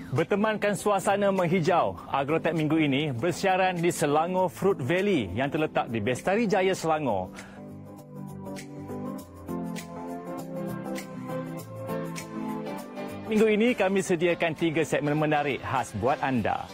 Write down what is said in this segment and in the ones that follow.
Bertemankan suasana menghijau, Agrotech minggu ini bersiaran di Selangor Fruit Valley yang terletak di Bestari Jaya, Selangor. Minggu ini kami sediakan 3 segmen menarik khas buat anda.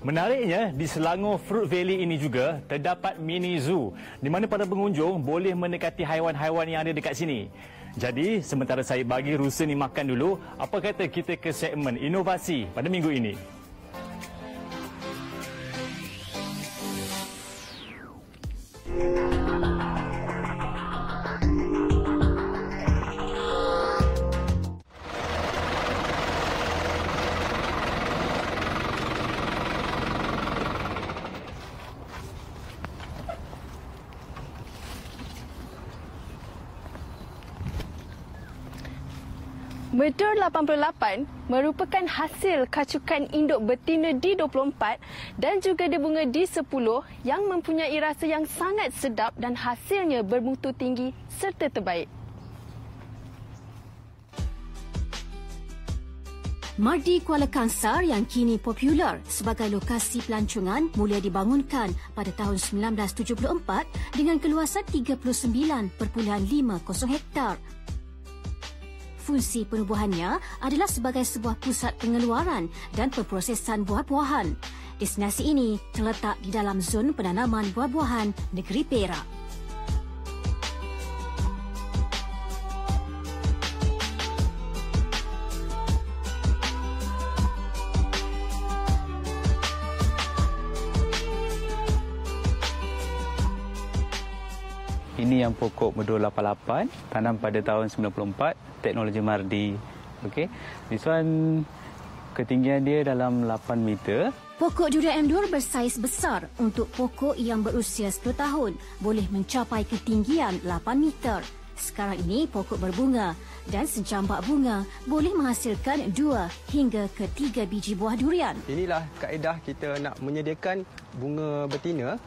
Menariknya, di Selangor Fruit Valley ini juga terdapat mini zoo di mana para pengunjung boleh mendekati haiwan-haiwan yang ada dekat sini. Jadi, sementara saya bagi rusa ni makan dulu, apa kata kita ke segmen inovasi pada minggu ini? Medor 88 merupakan hasil kacukan induk betina D24 dan juga debunga D10 yang mempunyai rasa yang sangat sedap dan hasilnya bermutu tinggi serta terbaik. Mardi Kuala Kangsar yang kini popular sebagai lokasi pelancongan mula dibangunkan pada tahun 1974 dengan keluasan 39.50 hektar. Fungsi penubuhannya adalah sebagai sebuah pusat pengeluaran dan pemprosesan buah-buahan. Destinasi ini terletak di dalam zon penanaman buah-buahan negeri Perak. Ini yang pokok Medor 88, tanam pada tahun 94, teknologi Mardi. Okey. This one ketinggian dia dalam 8 meter. Pokok durian M2 bersaiz besar untuk pokok yang berusia 10 tahun, boleh mencapai ketinggian 8 meter. Sekarang ini pokok berbunga dan sejambak bunga boleh menghasilkan 2 hingga ke 3 biji buah durian. Inilah kaedah kita nak menyediakan bunga betina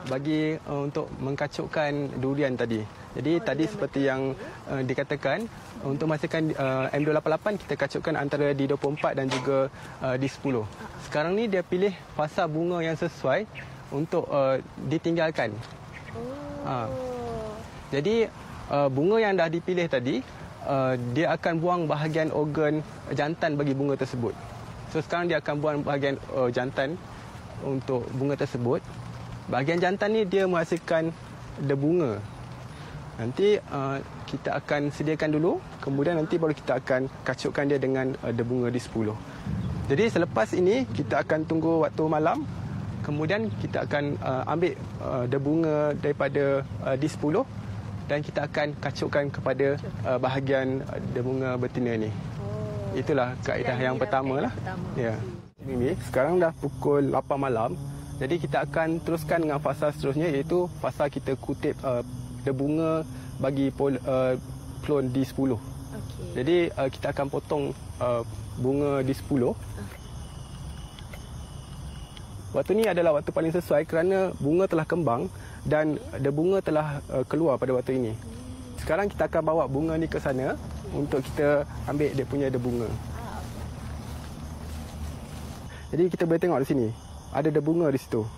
bagi untuk mengkacukkan durian tadi. Jadi tadi seperti yang dikatakan, untuk menghasilkan M288 kita kacukkan antara D24 dan juga D10. Sekarang ni dia pilih fasa bunga yang sesuai untuk ditinggalkan. Jadi bunga yang dah dipilih tadi, dia akan buang bahagian organ jantan bagi bunga tersebut. So sekarang dia akan buang bahagian jantan untuk bunga tersebut. Bahagian jantan ni dia menghasilkan debunga. Nanti kita akan sediakan dulu, kemudian nanti baru kita akan kacukkan dia dengan debunga D10. Jadi selepas ini kita akan tunggu waktu malam, kemudian kita akan ambil debunga daripada D10 dan kita akan kacukkan kepada bahagian debunga betina ni. Itulah kaedah yang pertama lah. Ya. Ini sekarang dah pukul 8 malam. Jadi kita akan teruskan dengan fasa seterusnya, iaitu fasa kita kutip debunga bagi klon D10. Okay. Jadi kita akan potong bunga D10. Waktu ni adalah waktu paling sesuai kerana bunga telah kembang dan debunga telah keluar pada waktu ini. Sekarang kita akan bawa bunga ni ke sana untuk kita ambil dia punya debunga. Jadi kita boleh tengok di sini. Ada debunga di situ.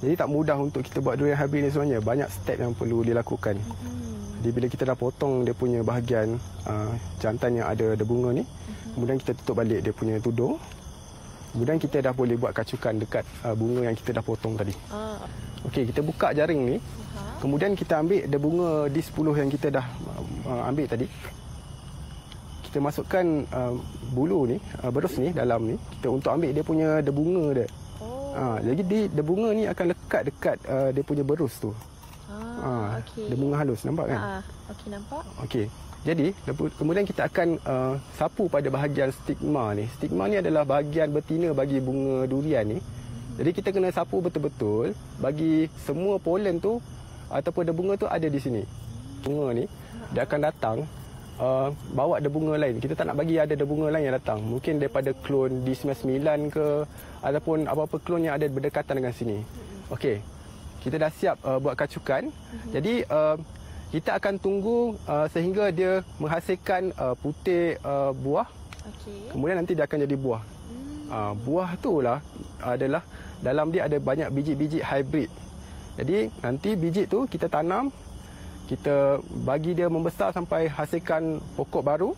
Jadi tak mudah untuk kita buat durian hybrid ni sebenarnya. Banyak step yang perlu dilakukan. Jadi bila kita dah potong dia punya bahagian jantan yang ada debunga ni, kemudian kita tutup balik dia punya tudung. Kemudian kita dah boleh buat kacukan dekat bunga yang kita dah potong tadi. Okey, kita buka jaring ni. Kemudian kita ambil debunga D10 yang kita dah ambil tadi. Kita masukkan bulu ni, berus ni dalam ni, kita untuk ambil dia punya debunga dia. Jadi debunga ni akan lekat dekat dia punya berus tu. Okay. Debunga halus, nampak kan? Okey, nampak. Okey. Jadi kemudian kita akan sapu pada bahagian stigma ni. Stigma ni adalah bahagian betina bagi bunga durian ni. Jadi kita kena sapu betul-betul bagi semua polen tu ataupun debunga tu ada di sini. bunga ni, dia akan datang bawa ada bunga lain. Kita tak nak bagi ada bunga lain yang datang. Mungkin daripada klon D99 ke ataupun apa-apa klon yang ada berdekatan dengan sini. Okey. Kita dah siap buat kacukan. Jadi kita akan tunggu sehingga dia menghasilkan putih buah. Kemudian nanti dia akan jadi buah. Buah itulah adalah dalam dia ada banyak biji-biji hybrid. Jadi nanti biji tu kita tanam, kita bagi dia membesar sampai hasilkan pokok baru.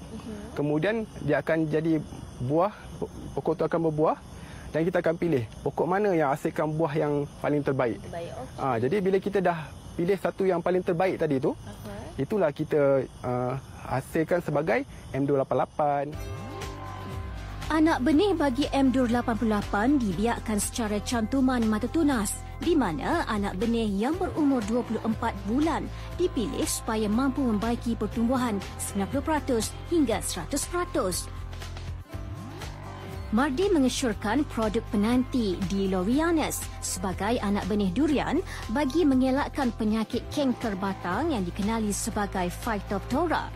Kemudian dia akan jadi buah, pokok tu akan berbuah dan kita akan pilih pokok mana yang hasilkan buah yang paling terbaik. Jadi bila kita dah pilih satu yang paling terbaik tadi tu, itulah kita hasilkan sebagai M288. Anak benih bagi M288 dibiakkan secara cantuman mata tunas, di mana anak benih yang berumur 24 bulan dipilih supaya mampu membaiki pertumbuhan 90% hingga 100%. Mardi mengesyorkan produk penanti Dilorianus sebagai anak benih durian bagi mengelakkan penyakit kanker batang yang dikenali sebagai Phytophthora.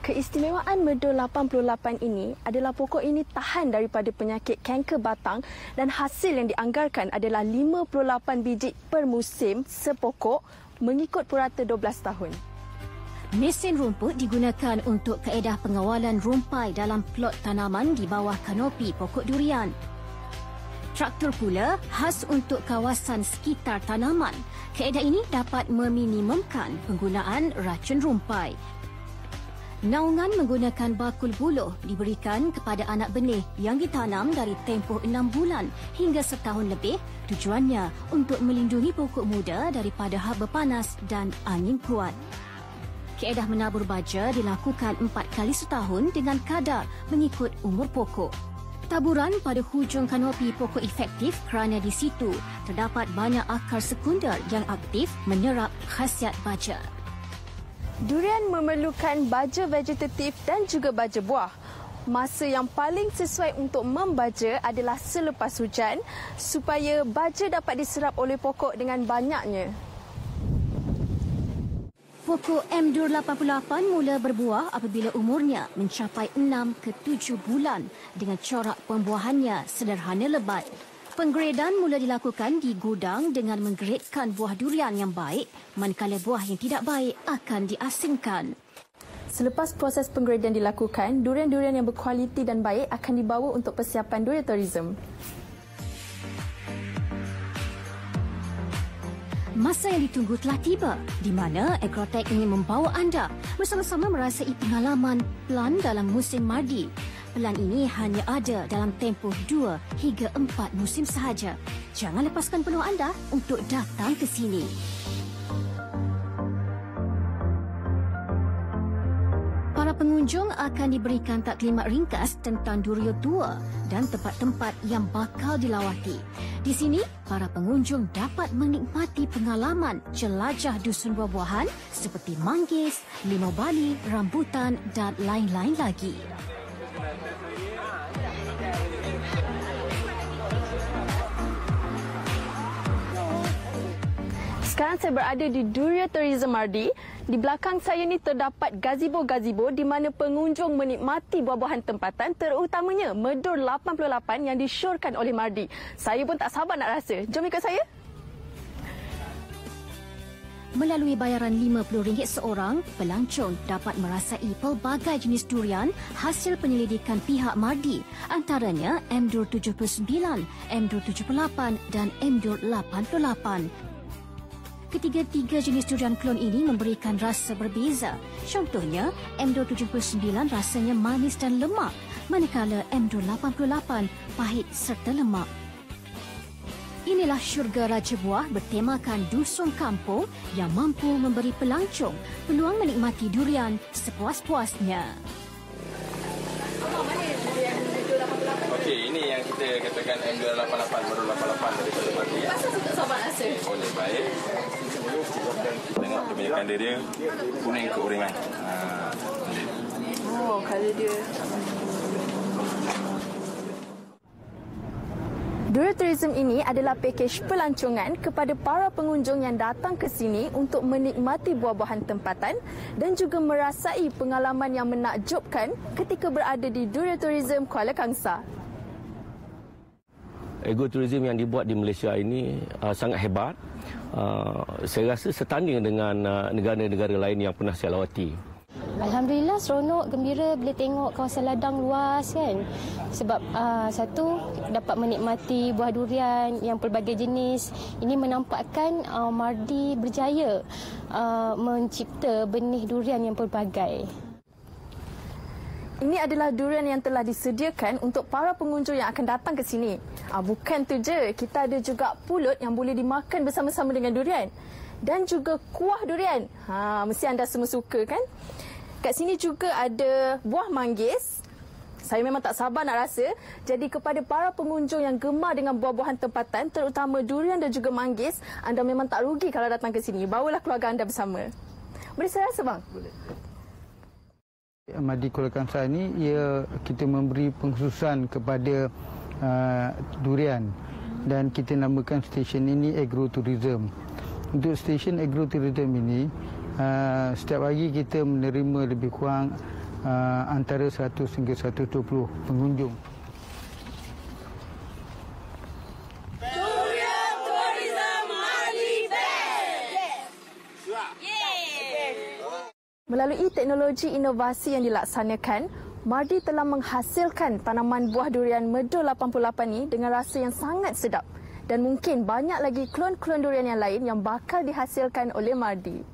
Keistimewaan Medor 88 ini adalah pokok ini tahan daripada penyakit kanker batang dan hasil yang dianggarkan adalah 58 biji per musim sepokok mengikut purata 12 tahun. Mesin rumput digunakan untuk kaedah pengawalan rumpai dalam plot tanaman di bawah kanopi pokok durian. Traktor pula khas untuk kawasan sekitar tanaman. Kaedah ini dapat meminimumkan penggunaan racun rumpai. Naungan menggunakan bakul buluh diberikan kepada anak benih yang ditanam dari tempoh 6 bulan hingga setahun lebih, tujuannya untuk melindungi pokok muda daripada haba panas dan angin kuat. Kaedah menabur baja dilakukan 4 kali setahun dengan kadar mengikut umur pokok. Taburan pada hujung kanopi pokok efektif kerana di situ terdapat banyak akar sekunder yang aktif menyerap khasiat baja. Durian memerlukan baja vegetatif dan juga baja buah. Masa yang paling sesuai untuk membaja adalah selepas hujan supaya baja dapat diserap oleh pokok dengan banyaknya. Pokok M288 mula berbuah apabila umurnya mencapai 6 ke 7 bulan dengan corak pembuahannya sederhana lebat. Penggradan mula dilakukan di gudang dengan menggradkan buah durian yang baik, manakala buah yang tidak baik akan diasingkan. Selepas proses penggradan dilakukan, durian-durian yang berkualiti dan baik akan dibawa untuk persiapan durian tourism. Masa yang ditunggu telah tiba, di mana Agrotech ingin membawa anda bersama-sama merasai pengalaman pelan dalam musim Mardi. Pelan ini hanya ada dalam tempoh 2 hingga 4 musim sahaja. Jangan lepaskan peluang anda untuk datang ke sini. Para pengunjung akan diberikan taklimat ringkas tentang Durio Tua dan tempat-tempat yang bakal dilawati. Di sini, para pengunjung dapat menikmati pengalaman jelajah dusun buah-buahan seperti manggis, limau bali, rambutan dan lain-lain lagi. Sekarang saya berada di Duria Tourism Mardi. Di belakang saya ni terdapat gazebo-gazebo di mana pengunjung menikmati buah-buahan tempatan terutamanya Medor 88 yang disyorkan oleh Mardi. Saya pun tak sabar nak rasa. Jom ikut saya. Melalui bayaran RM50 seorang, pelancong dapat merasai pelbagai jenis durian hasil penyelidikan pihak Mardi, antaranya M279, M278 dan M288. Ketiga-tiga jenis durian klon ini memberikan rasa berbeza. Contohnya, M279 rasanya manis dan lemak, manakala M288 pahit serta lemak. Inilah syurga Raja Buah bertemakan dusun kampung yang mampu memberi pelancong peluang menikmati durian sepuas-puasnya. Okey, ini yang kita katakan M288, baru 88 daripada Mardi. Pasal tak sabar rasa. Oleh baik. Tengok dia punya kandil dia kuning keuringan. Oh, kalau dia. Durotourism ini adalah pakej pelancongan kepada para pengunjung yang datang ke sini untuk menikmati buah-buahan tempatan dan juga merasai pengalaman yang menakjubkan ketika berada di Durotourism Kuala Kangsar. Agrotourism yang dibuat di Malaysia ini sangat hebat. Saya rasa setanding dengan negara-negara lain yang pernah saya lawati. Alhamdulillah, seronok, gembira bila tengok kawasan ladang luas kan. Sebab satu, dapat menikmati buah durian yang pelbagai jenis. Ini menampakkan Mardi berjaya mencipta benih durian yang pelbagai. Ini adalah durian yang telah disediakan untuk para pengunjung yang akan datang ke sini. Bukan tu je, kita ada juga pulut yang boleh dimakan bersama-sama dengan durian. Dan juga kuah durian. Mesti anda semua suka kan? Kat sini juga ada buah manggis. Saya memang tak sabar nak rasa. Jadi kepada para pengunjung yang gemar dengan buah-buahan tempatan, terutama durian dan juga manggis, anda memang tak rugi kalau datang ke sini. Bawalah keluarga anda bersama. Boleh saya rasa bang? Boleh. Mardi Kuala Kangsar ini kita memberi pengkhususan kepada durian dan kita namakan stesen ini agrotourism. Untuk stesen agrotourism ini setiap hari kita menerima lebih kurang antara 100 hingga 120 pengunjung. Melalui teknologi inovasi yang dilaksanakan, Mardi telah menghasilkan tanaman buah durian Medul 88 ini dengan rasa yang sangat sedap. Dan mungkin banyak lagi klon-klon durian yang lain yang bakal dihasilkan oleh Mardi.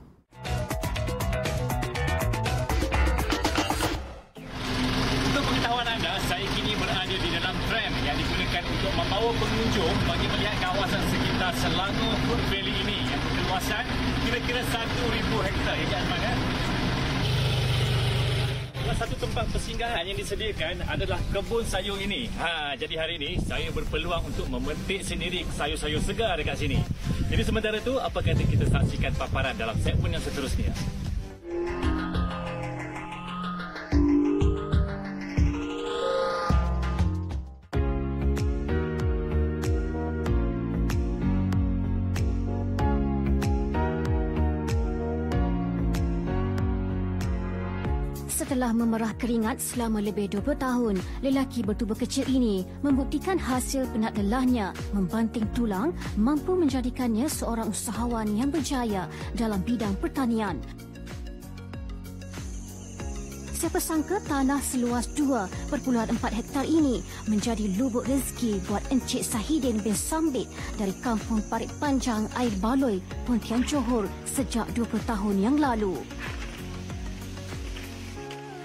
Untuk pengetahuan anda, saya kini berada di dalam tram yang digunakan untuk membawa pengunjung bagi melihat kawasan sekitar Selangor Fruit Valley ini yang berluasan kira-kira 1,000 hektar. Ya, mana? Salah satu tempat persinggahan yang disediakan adalah kebun sayur ini. Jadi hari ini saya berpeluang untuk memetik sendiri sayur-sayur segar dekat sini. Jadi sementara itu, apa kata kita saksikan paparan dalam segmen yang seterusnya. Setelah memerah keringat selama lebih 20 tahun, lelaki bertubuh kecil ini membuktikan hasil penat lelahnya membanting tulang mampu menjadikannya seorang usahawan yang berjaya dalam bidang pertanian. Siapa sangka tanah seluas 2.4 hektar ini menjadi lubuk rezeki buat Encik Sahidin bin Sambit dari Kampung Parit Panjang, Air Baloi, Pontian Johor sejak 20 tahun yang lalu.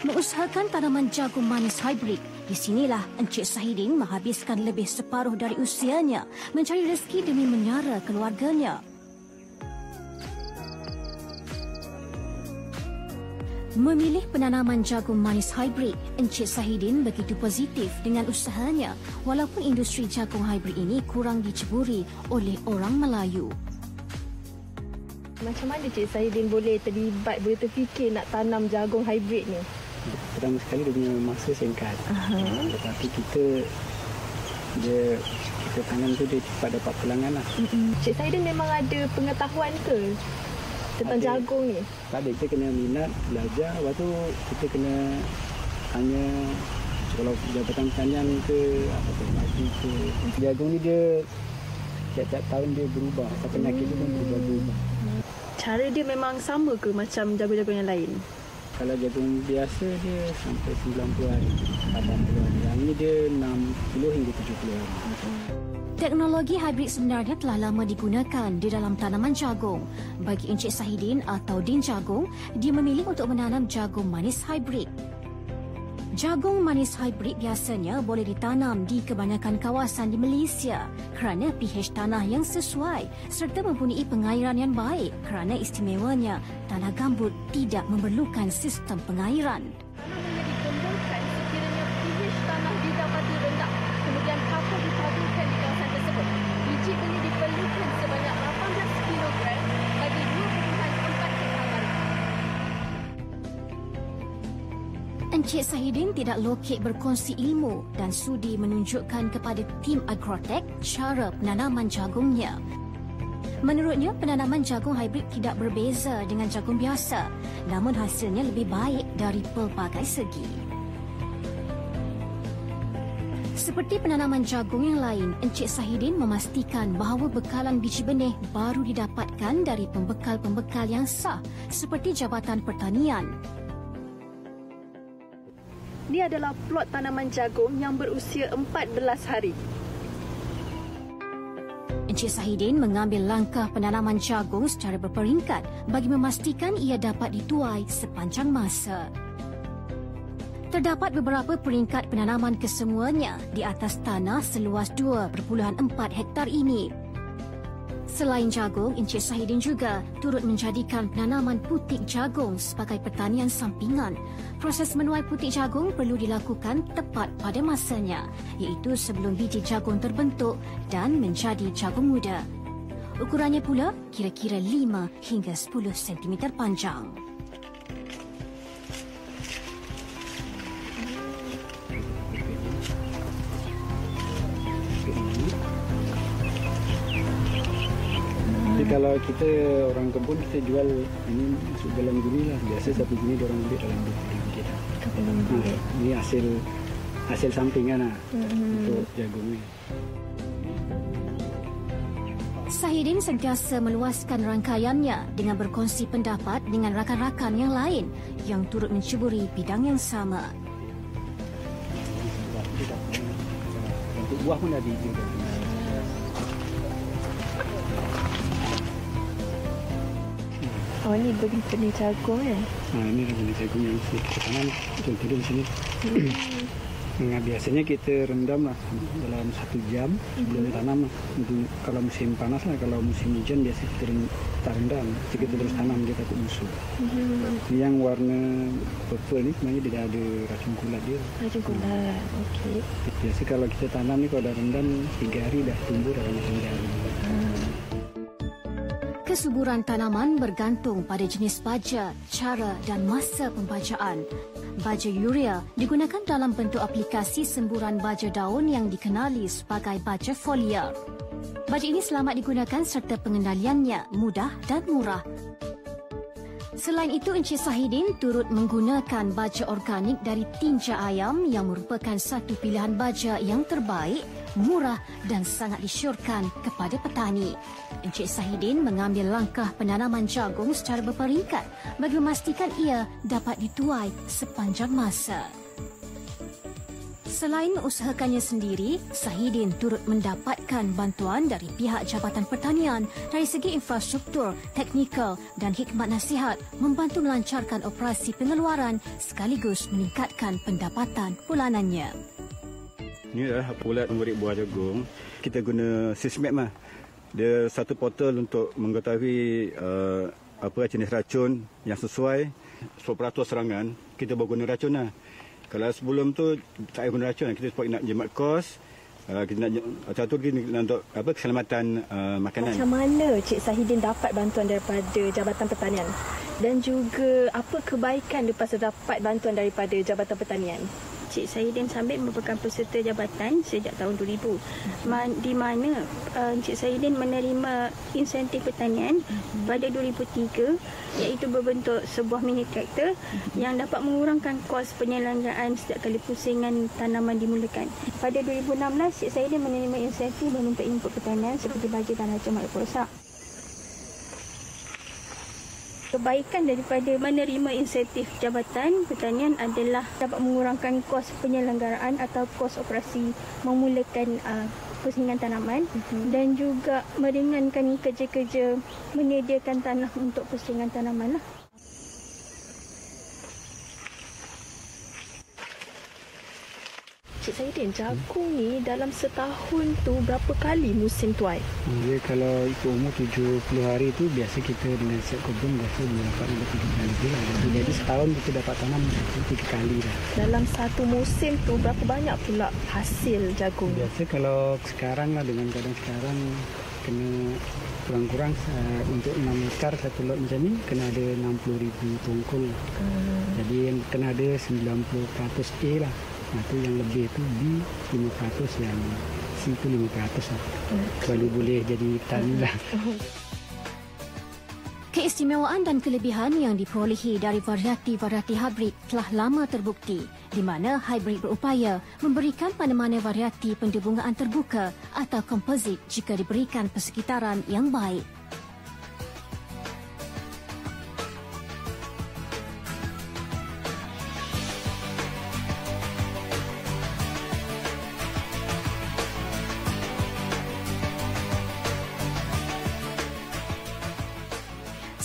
Mengusahakan tanaman jagung manis hybrid, di sinilah Encik Sahidin menghabiskan lebih separuh dari usianya mencari rezeki demi menyara keluarganya. Memilih penanaman jagung manis hybrid, Encik Sahidin begitu positif dengan usahanya walaupun industri jagung hybrid ini kurang diceburi oleh orang Melayu. Macam mana Cik Sahidin boleh terlibat, boleh terfikir nak tanam jagung hybrid ni? Pertama sekali dia punya masa singkat. Tetapi kita tanam tu dia cepat dapat pelanggan lah. Cik Sahidin memang ada pengetahuan ke tentang jagung ni? Tak ada, kita kena minat, belajar. Lepas tu kita kena tanya kalau Jabatan Pertanian ke apa tu, mati ke. Jagung ni dia tiap-tiap tahun dia berubah. Penyakit dia pun berubah. Cara dia memang sama ke macam jagung-jagung yang lain? Kalau jagung biasa dia sampai 90 hari, 80 hari. Yang ni dia 60 hingga 70 hari. Teknologi hybrid sebenarnya telah lama digunakan di dalam tanaman jagung. Bagi Encik Sahidin atau Din Jagung, dia memilih untuk menanam jagung manis hybrid. Jagung manis hybrid biasanya boleh ditanam di kebanyakan kawasan di Malaysia kerana pH tanah yang sesuai serta mempunyai pengairan yang baik kerana istimewanya tanah gambut tidak memerlukan sistem pengairan. Tanaman yang dikembangkan sekiranya pH tanah didapati rendah, kemudian kapur ditaburkan di kawasan tersebut. Biji ini diperlukan sebanyak 18 kg bagi 2.4 hektar. Encik Sahidin tidak lokek berkongsi ilmu dan sudi menunjukkan kepada tim Agrotech cara penanaman jagungnya. Menurutnya, penanaman jagung hybrid tidak berbeza dengan jagung biasa, namun hasilnya lebih baik dari pelbagai segi. Seperti penanaman jagung yang lain, Encik Sahidin memastikan bahawa bekalan biji benih baru didapatkan dari pembekal-pembekal yang sah seperti Jabatan Pertanian. Ini adalah plot tanaman jagung yang berusia 14 hari. Encik Sahidin mengambil langkah penanaman jagung secara berperingkat bagi memastikan ia dapat dituai sepanjang masa. Terdapat beberapa peringkat penanaman kesemuanya di atas tanah seluas 2.4 hektar ini. Selain jagung, Encik Sahidin juga turut menjadikan penanaman putik jagung sebagai pertanian sampingan. Proses menuai putik jagung perlu dilakukan tepat pada masanya, iaitu sebelum biji jagung terbentuk dan menjadi jagung muda. Ukurannya pula kira-kira 5 hingga 10 cm panjang. Kalau kita orang kebun, kita jual ini masuk dalam guni lah. Biasa satu guni orang ambil dalam 20 kita. Ini hasil sampingan lah untuk jagung ni. Sahidin sentiasa meluaskan rangkaiannya dengan berkongsi pendapat dengan rakan-rakan yang lain yang turut menceburi bidang yang sama. Untuk buah pun ada juga. Oh, ini benih jagung kan? Ini benih jagung yang kita tanam. Contoh di sini. Biasanya kita rendam lah dalam 1 jam sebelum tanam. Kalau musim panas lah, kalau musim hujan biasa kita rendam. Kita terus tanam, dia takut busuk. Yang warna purple ni sebenarnya tidak ada racun kulat dia. Racun kulat, okey. Biasa kalau kita tanam ni kalau dah rendam 3 hari dah tumbuh dalam 3 hari. Kesuburan tanaman bergantung pada jenis baja, cara dan masa pembajaan. Baja urea digunakan dalam bentuk aplikasi semburan baja daun yang dikenali sebagai baja foliar. Baja ini selamat digunakan serta pengendaliannya mudah dan murah. Selain itu, Encik Sahidin turut menggunakan baja organik dari tinja ayam yang merupakan satu pilihan baja yang terbaik, murah dan sangat disyorkan kepada petani. Encik Sahidin mengambil langkah penanaman jagung secara berperingkat bagi memastikan ia dapat dituai sepanjang masa. Selain mengusahakannya sendiri, Sahidin turut mendapatkan bantuan dari pihak Jabatan Pertanian dari segi infrastruktur, teknikal dan hikmat nasihat membantu melancarkan operasi pengeluaran sekaligus meningkatkan pendapatan bulanannya. Ini adalah pulat memberi buah jagung. Kita guna Sysmap lah. Dia satu portal untuk mengetahui apa jenis racun yang sesuai. 10% serangan, kita baru guna racun lah. Kalau sebelum tu tak payah guna racun, kita nak jimat kos, kita nak satu lagi untuk apa keselamatan makanan. Macam mana Cik Sahidin dapat bantuan daripada Jabatan Pertanian dan juga apa kebaikan lepas dapat bantuan daripada Jabatan Pertanian? Cik Sahidin Sambit merupakan peserta jabatan sejak tahun 2000 di mana Cik Sahidin menerima insentif pertanian pada 2003 iaitu berbentuk sebuah mini traktor yang dapat mengurangkan kos penyelenggaraan setiap kali pusingan tanaman dimulakan. Pada 2016 Cik Sahidin menerima insentif berbentuk input pertanian seperti baja dan racun mat rosak. Kebaikan daripada menerima insentif Jabatan Pertanian adalah dapat mengurangkan kos penyelenggaraan atau kos operasi memulakan pusingan tanaman dan juga meringankan kerja-kerja menyediakan tanah untuk pusingan tanaman lah. Cik Sahidin, jagung ni dalam setahun tu berapa kali musim tuai? Dia kalau ikut umur 70 hari tu biasa kita dengan set kebun biasa boleh dapat 3 kali je lah. Jadi setahun kita dapat tanam 3 kali lah. Dalam satu musim tu berapa banyak pula hasil jagung? Biasa kalau sekarang lah dengan keadaan sekarang kena kurang-kurang untuk 6 hektar satu lot macam ni kena ada 60,000 tongkol. Jadi yang kena ada 90% A lah. Itu yang lebih tu B 5%, yang C tu 5% lah. Baru boleh jadi tani lah. Keistimewaan dan kelebihan yang diperolehi dari variati-variati hybrid telah lama terbukti, di mana hybrid berupaya memberikan mana-mana variati pendebungaan terbuka atau komposit jika diberikan persekitaran yang baik.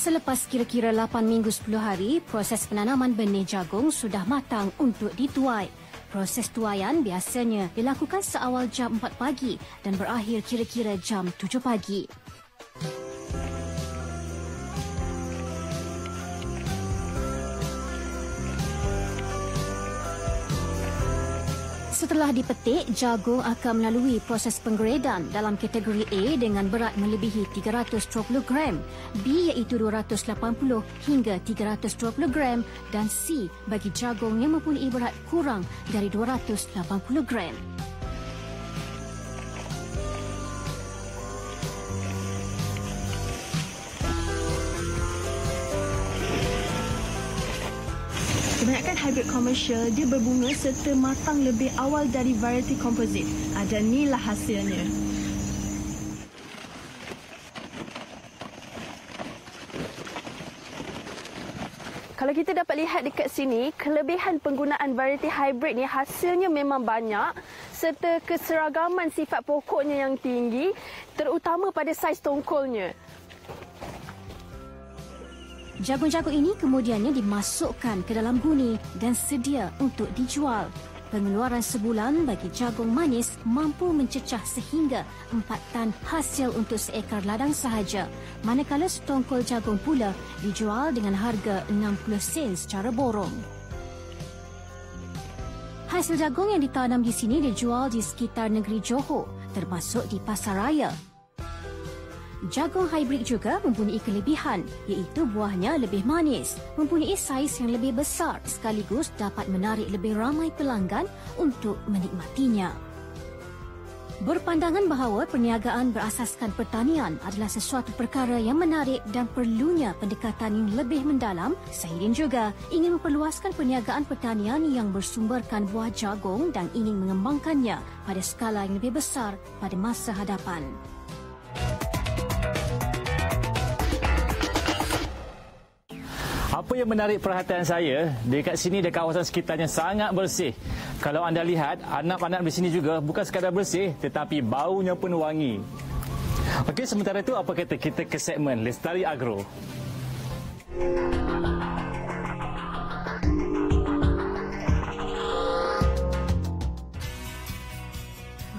Selepas kira-kira 8 minggu 10 hari, proses penanaman benih jagung sudah matang untuk dituai. Proses tuaian biasanya dilakukan seawal jam 4 pagi dan berakhir kira-kira jam 7 pagi. Setelah dipetik, jagung akan melalui proses penggeredan dalam kategori A dengan berat melebihi 320 gram, B iaitu 280 hingga 320 gram dan C bagi jagung yang mempunyai berat kurang dari 280 gram. Kebanyakan hybrid komersial dia berbunga serta matang lebih awal dari variety komposit. Dan inilah hasilnya. Kalau kita dapat lihat dekat sini, kelebihan penggunaan variety hybrid ni hasilnya memang banyak serta keseragaman sifat pokoknya yang tinggi, terutama pada saiz tongkolnya. Jagung-jagung ini kemudiannya dimasukkan ke dalam guni dan sedia untuk dijual. Pengeluaran sebulan bagi jagung manis mampu mencecah sehingga 4 tan hasil untuk seekar ladang sahaja. Manakala setongkol jagung pula dijual dengan harga 60 sen secara borong. Hasil jagung yang ditanam di sini dijual di sekitar negeri Johor, termasuk di Pasaraya. Jagung hybrid juga mempunyai kelebihan, iaitu buahnya lebih manis, mempunyai saiz yang lebih besar sekaligus dapat menarik lebih ramai pelanggan untuk menikmatinya. Berpandangan bahawa perniagaan berasaskan pertanian adalah sesuatu perkara yang menarik dan perlunya pendekatan yang lebih mendalam, Sahidin juga ingin memperluaskan perniagaan pertanian yang bersumberkan buah jagung dan ingin mengembangkannya pada skala yang lebih besar pada masa hadapan. Apa yang menarik perhatian saya, dekat sini di kawasan sekitarnya sangat bersih. Kalau anda lihat, anak-anak di sini juga bukan sekadar bersih tetapi baunya pun wangi. Okey, sementara itu apa kata kita ke segmen Lestari Agro.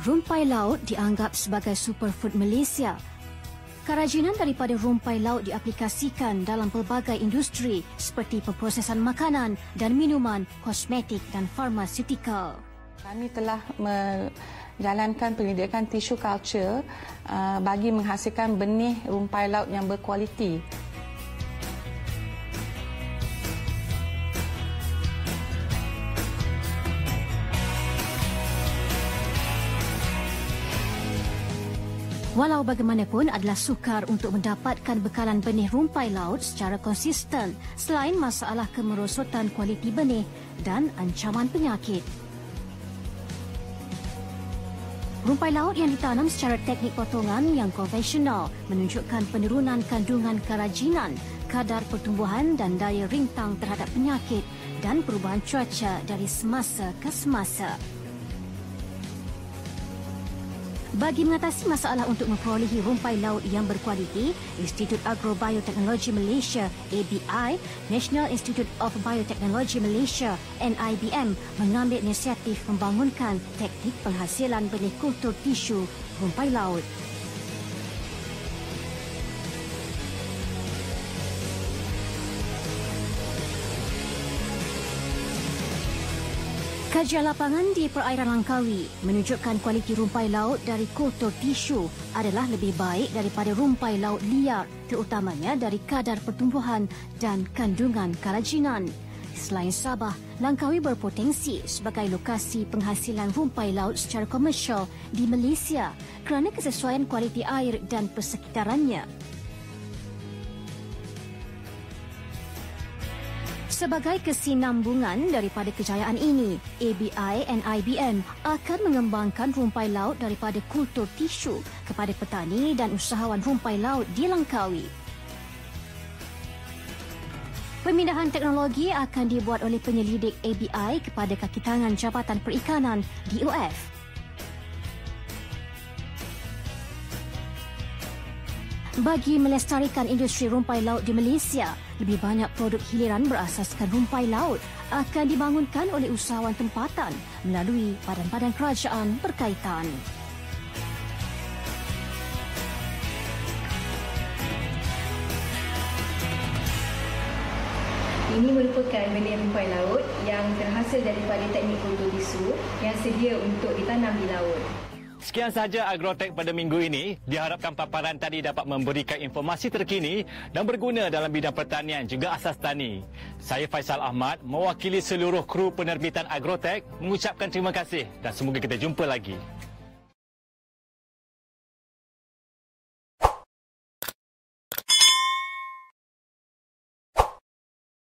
Rumpai laut dianggap sebagai superfood Malaysia. Kerajinan daripada rumpai laut diaplikasikan dalam pelbagai industri seperti pemprosesan makanan dan minuman, kosmetik dan farmaseutical. Kami telah menjalankan penyediaan tissue culture bagi menghasilkan benih rumpai laut yang berkualiti. Walau bagaimanapun adalah sukar untuk mendapatkan bekalan benih rumpai laut secara konsisten selain masalah kemerosotan kualiti benih dan ancaman penyakit. Rumpai laut yang ditanam secara teknik potongan yang konvensional menunjukkan penurunan kandungan kerajinan, kadar pertumbuhan dan daya rintang terhadap penyakit dan perubahan cuaca dari semasa ke semasa. Bagi mengatasi masalah untuk memperolehi rumpai laut yang berkualiti, Institut Agrobiotechnology Malaysia (ABI), National Institute of Biotechnology Malaysia (NIBM) mengambil inisiatif membangunkan teknik penghasilan benih kultur tisu rumpai laut. Kajian lapangan di perairan Langkawi menunjukkan kualiti rumpai laut dari kultur tisu adalah lebih baik daripada rumpai laut liar, terutamanya dari kadar pertumbuhan dan kandungan kerajinan. Selain Sabah, Langkawi berpotensi sebagai lokasi penghasilan rumpai laut secara komersial di Malaysia kerana kesesuaian kualiti air dan persekitarannya. Sebagai kesinambungan daripada kejayaan ini, ABI dan IBM akan mengembangkan rumpai laut daripada kultur tisu kepada petani dan usahawan rumpai laut di Langkawi. Pemindahan teknologi akan dibuat oleh penyelidik ABI kepada kaki tangan Jabatan Perikanan DOF. Bagi melestarikan industri rumpai laut di Malaysia, lebih banyak produk hiliran berasaskan rumpai laut akan dibangunkan oleh usahawan tempatan melalui badan-badan kerajaan berkaitan. Ini merupakan benih rumpai laut yang terhasil daripada teknik kultur tisu yang sedia untuk ditanam di laut. Sekian sahaja Agrotech pada minggu ini. Diharapkan paparan tadi dapat memberikan informasi terkini dan berguna dalam bidang pertanian juga asas tani. Saya Faisal Ahmad, mewakili seluruh kru penerbitan Agrotech, mengucapkan terima kasih dan semoga kita jumpa lagi.